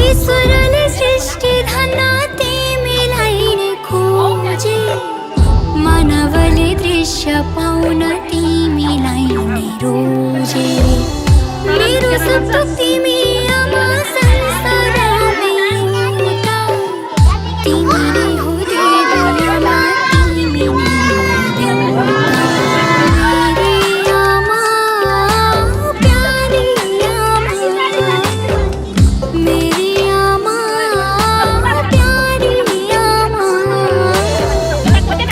ईश्वरले सृष्टि धन्ना तिमीलाई नै खोजे मानवले दृश्य पाउन तिमीलाई नै रोजे मेरो सब तिमी आमा संसारमा एउटा तिमी नै हो दुनियाँमा तिमी नै हो मेरी आमा प्यारी आमा मेरी आमा प्यारी आमा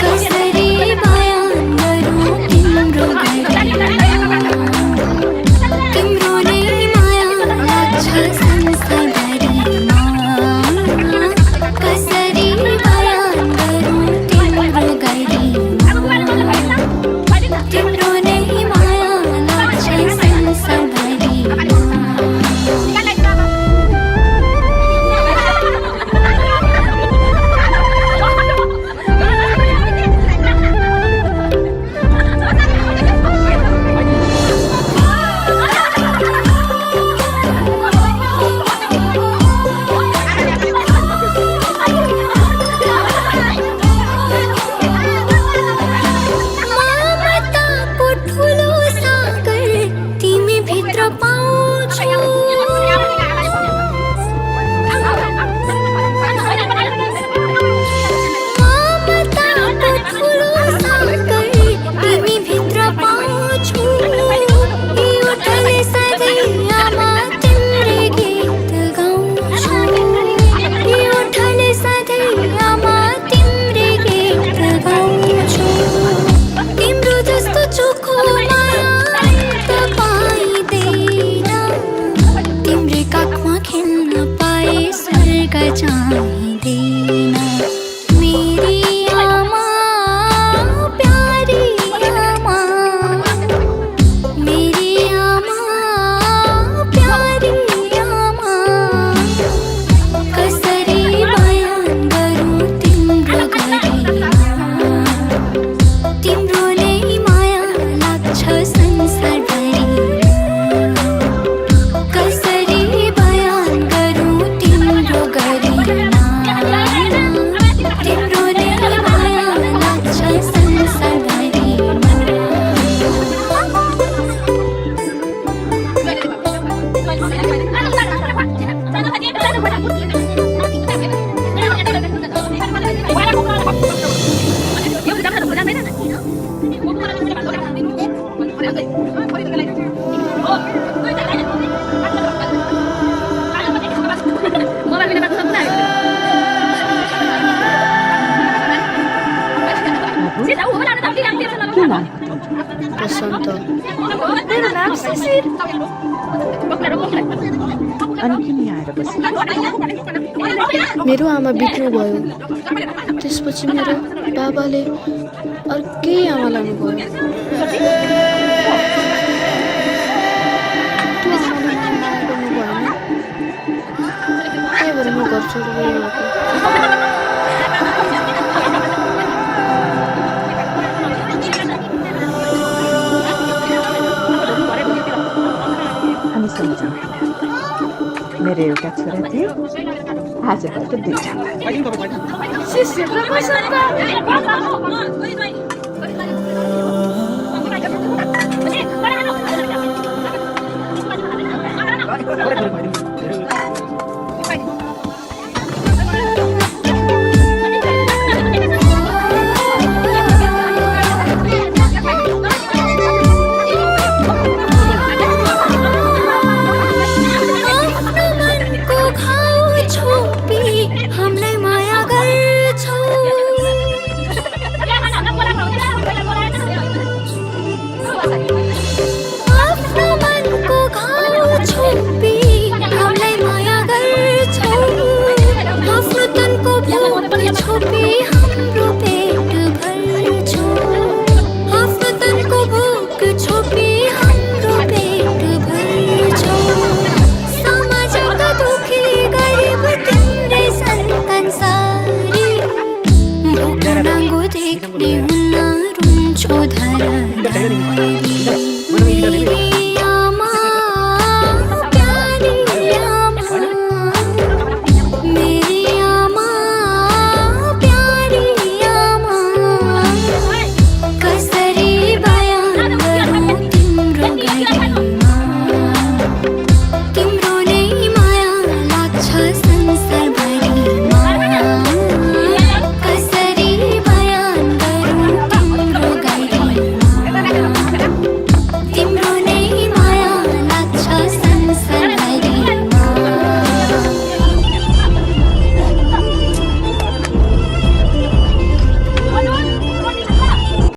कसरी बयान गरौँ तिम्रो तिम्रो नै माया लाग्छ संसारभरिमा कसरी बयान गरौँ तिम्रो तिम्रो नै माया लाग्छ संसारभरिमा ममताको ठुलो सागर तिमी भित्र पाउँछु ममताको ठुलो सागर तिमी भित्र पाउँछु एउटाले सधैँ आमा तिम्रै गीत गाउँछु एउटाले सधैँ आमा तिम्रै गीत गाउँछु तिम्रो जस्तो चोखो माया त पाइँदैन तिम्रै काखमा खेल्न पाए स्वर्ग चाहिँदैन मेरी आमा प्यारी आमा मेरी आमा प्यारी आमा कसरी बयान गरौँ तिम्रो तिम्रो नै माया लाग्छ संसारभरिमा कसरी बयान गरौँ तिम्रो तिम्रो नै माया लाग्छ संसारभरिमा बसन्त मेरो नाम शिशिर अनि किन यहाँ आएर बस्यो मेरो आमा बित्नु भयो त्यसपछि मेरो बाबाले अर्कै आमा लानुभयो त्यो आमाले मलाई माया गर्नु भएन त्यही भएर म घर छोडेर गएको हामी सम्झौँ मेरो एउटा छोरा थियो आजबाट दुईटा शिशिर र बसन्त